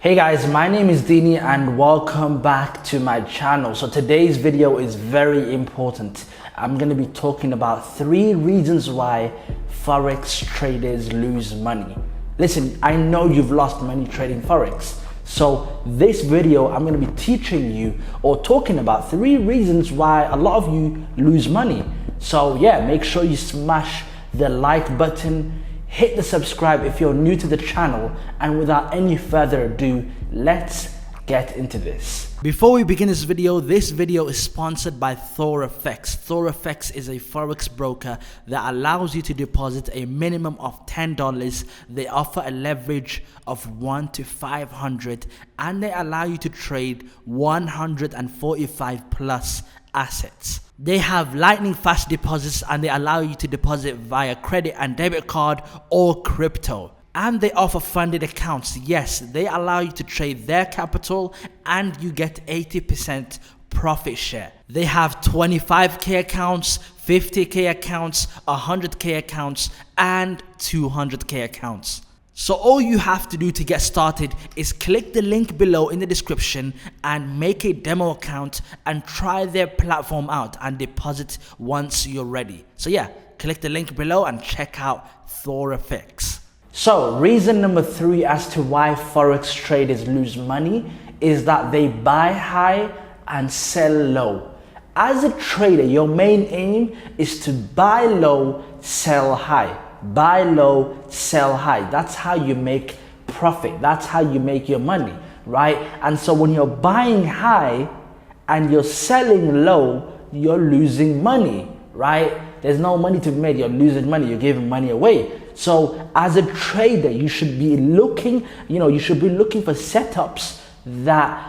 Hey guys, my name is Dini and welcome back to my channel. So today's video is very important. I'm going to be talking about 3 reasons why Forex traders lose money. Listen, I know you've lost money trading Forex. So this video, I'm going to be teaching you or talking about 3 reasons why a lot of you lose money. So yeah, make sure you smash the like button, hit the subscribe if you're new to the channel, and without any further ado, let's get into this. Before we begin this video is sponsored by Forex. Forex is a Forex broker that allows you to deposit a minimum of $10. They offer a leverage of 1 to 500 and they allow you to trade 145 plus assets. They have lightning fast deposits and they allow you to deposit via credit and debit card or crypto. And they offer funded accounts. Yes, they allow you to trade their capital and you get 80% profit share. They have 25k accounts, 50k accounts, 100k accounts, and 200k accounts. So all you have to do to get started is click the link below in the description and make a demo account and try their platform out and deposit once you're ready. So yeah, click the link below and check out Forex. So reason number 3 as to why Forex traders lose money is that they buy high and sell low. As a trader, your main aim is to buy low, sell high. Buy low, sell high. That's how you make profit. That's how you make your money, right? And so when you're buying high and you're selling low, you're losing money, right? There's no money to be made. You're losing money. You're giving money away. So as a trader, you should be looking, you should be looking for setups that,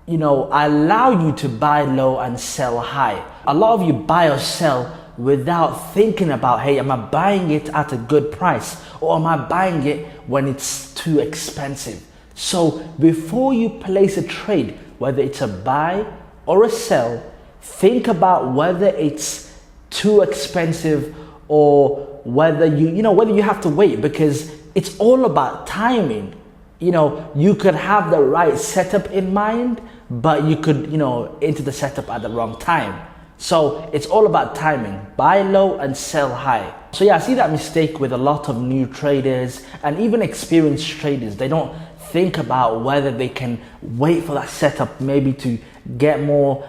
allow you to buy low and sell high. A lot of you buy or sell without thinking about, hey, am I buying it at a good price or am I buying it when it's too expensive? So before you place a trade, whether it's a buy or a sell, think about whether it's too expensive or whether you have to wait, because it's all about timing. You could have the right setup in mind, but you could, enter the setup at the wrong time. So it's all about timing. Buy low and sell high. So yeah, I see that mistake with a lot of new traders and even experienced traders. They don't think about whether they can wait for that setup maybe to get more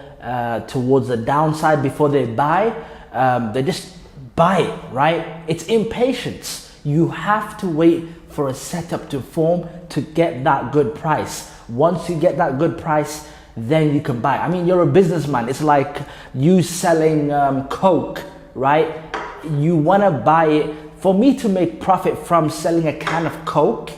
towards the downside before they buy. They just buy it, right? It's impatience. You have to wait for a setup to form to get that good price. Once you get that good price, then you can buy. I mean, you're a businessman. It's like you selling Coke, right? You want to buy it. For me to make profit from selling a can of Coke,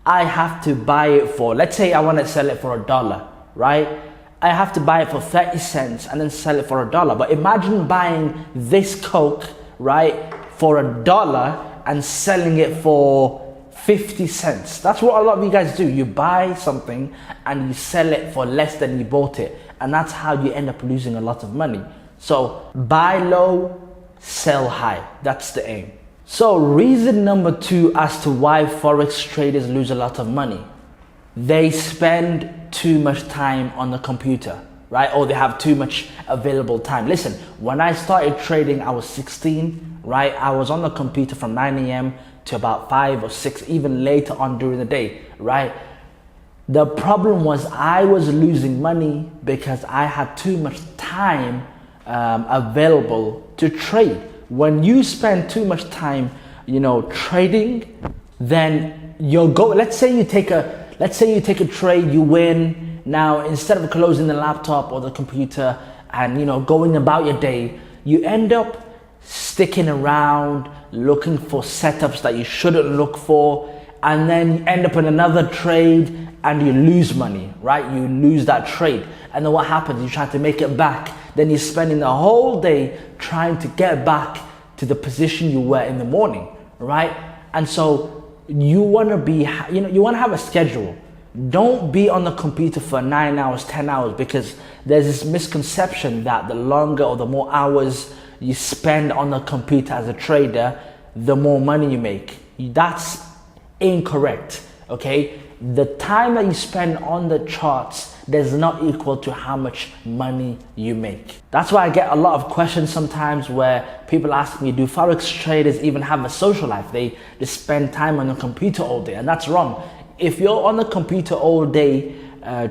I have to buy it for, let's say I want to sell it for $1, right? I have to buy it for 30 cents and then sell it for $1. But imagine buying this Coke, right, for $1 and selling it for 50 cents. That's what a lot of you guys do. You buy something and you sell it for less than you bought it. And that's how you end up losing a lot of money. So buy low, sell high. That's the aim. So reason number 2 as to why Forex traders lose a lot of money. They spend too much time on the computer, right? Or they have too much available time. Listen, when I started trading, I was 16, right? I was on the computer from 9 a.m. to about 5 or 6, even later on during the day, right? The problem was I was losing money because I had too much time available to trade. When you spend too much time, trading, then you'll go, let's say you take a trade, you win. Now, instead of closing the laptop or the computer and, going about your day, you end up sticking around, looking for setups that you shouldn't look for, and then you end up in another trade and you lose money, right? You lose that trade. And then what happens? You try to make it back. Then you're spending the whole day trying to get back to the position you were in the morning, right? And so you want to be, you want to have a schedule. Don't be on the computer for 9 hours, 10 hours, because there's this misconception that the longer or the more hours you spend on the computer as a trader, the more money you make. That's incorrect, okay? the time that you spend on the charts does not equal to how much money you make. That's why I get a lot of questions sometimes where people ask me, do Forex traders even have a social life? They just spend time on the computer all day, and that's wrong. If you're on the computer all day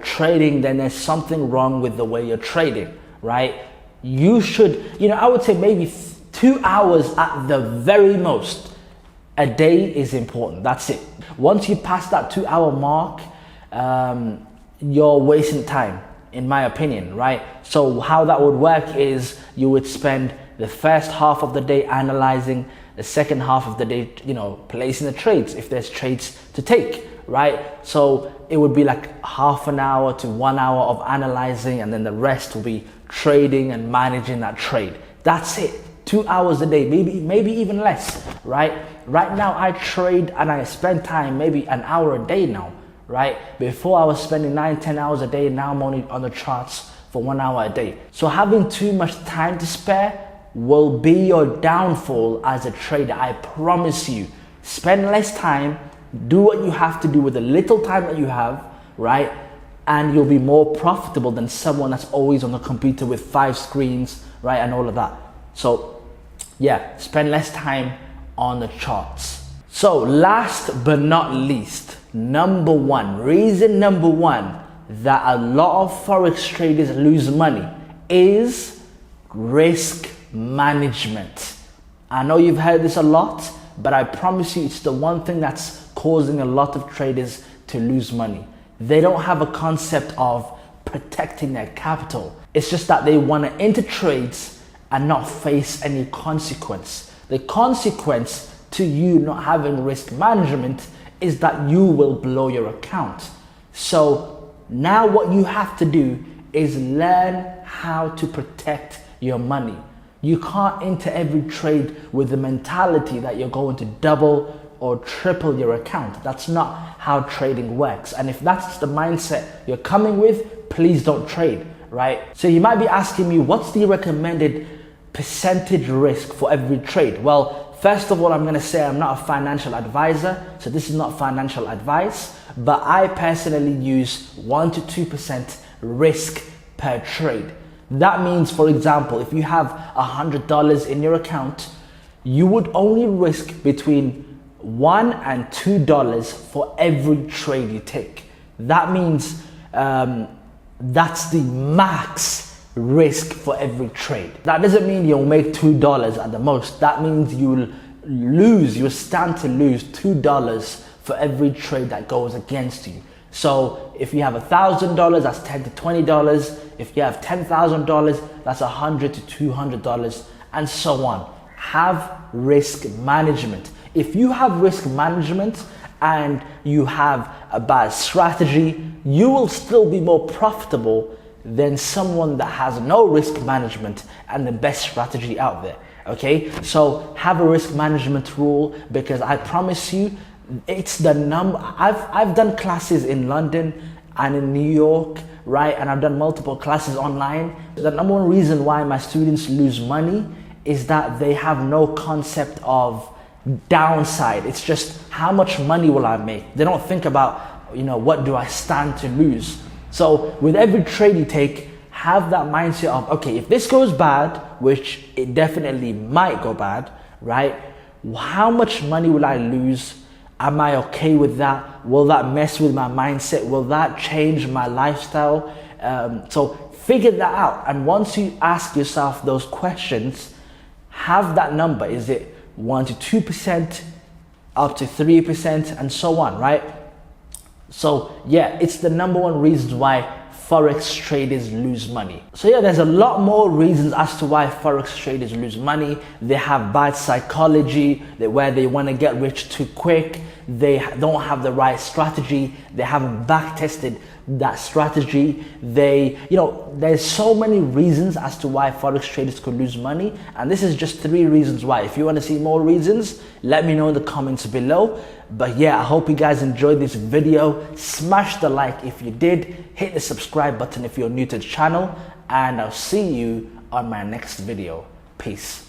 trading, then there's something wrong with the way you're trading, right? You should, I would say maybe 2 hours at the very most a day is important. That's it. Once you pass that 2 hour mark, you're wasting time, in my opinion, right? So how that would work is you would spend the first half of the day analyzing, the second half of the day, placing the trades if there's trades to take, right? So it would be like half an hour to 1 hour of analyzing, and then the rest will be trading and managing that trade. That's it. 2 hours a day, maybe even less, right? Right now I trade and I spend time maybe an hour a day now, right? Before I was spending 9-10 hours a day, now I'm only on the charts for 1 hour a day. So having too much time to spare will be your downfall as a trader. I promise you. Spend less time, do what you have to do with the little time that you have, right? And you'll be more profitable than someone that's always on the computer with 5 screens, right? And all of that. So yeah, spend less time on the charts. So last but not least, reason number one that a lot of Forex traders lose money is risk management. I know you've heard this a lot, but I promise you it's the one thing that's causing a lot of traders to lose money. They don't have a concept of protecting their capital. It's just that they want to enter trades and not face any consequence. The consequence to you not having risk management is that you will blow your account. So now what you have to do is learn how to protect your money. You can't enter every trade with the mentality that you're going to double or triple your account. That's not how trading works. And if that's the mindset you're coming with, please don't trade, right? So you might be asking me, what's the recommended percentage risk for every trade? Well, first of all, I'm going to say I'm not a financial advisor, so this is not financial advice, but I personally use 1 to 2% risk per trade. That means, for example, if you have $100 in your account, you would only risk between $1 and $2 for every trade you take. That means that's the max risk for every trade. That doesn't mean you'll make $2 at the most. That means you'll stand to lose $2 for every trade that goes against you. So if you have $1,000, that's $10 to $20. If you have $10,000, that's $100 to $200, and so on. Have risk management. If you have risk management and you have a bad strategy, you will still be more profitable than someone that has no risk management and the best strategy out there. Okay, so have a risk management rule, because I promise you, it's the number. I've done classes in London and in New York, right? And I've done multiple classes online. The number one reason why my students lose money is that they have no concept of downside. It's just, how much money will I make? They don't think about, what do I stand to lose? So with every trade you take, have that mindset of, okay, if this goes bad, which it definitely might go bad, right? How much money will I lose? Am I okay with that? Will that mess with my mindset? Will that change my lifestyle? So figure that out. And once you ask yourself those questions, have that number. Is it 1 to 2%, up to 3%, and so on, right? So yeah, it's the number one reason why Forex traders lose money. So yeah, there's a lot more reasons as to why Forex traders lose money. They have bad psychology, where they want to get rich too quick. They don't have the right strategy. They haven't back tested that strategy. There's so many reasons as to why Forex traders could lose money. And this is just 3 reasons why. If you want to see more reasons, let me know in the comments below. But yeah, I hope you guys enjoyed this video. Smash the like if you did. Hit the subscribe button if you're new to the channel. And I'll see you on my next video. Peace.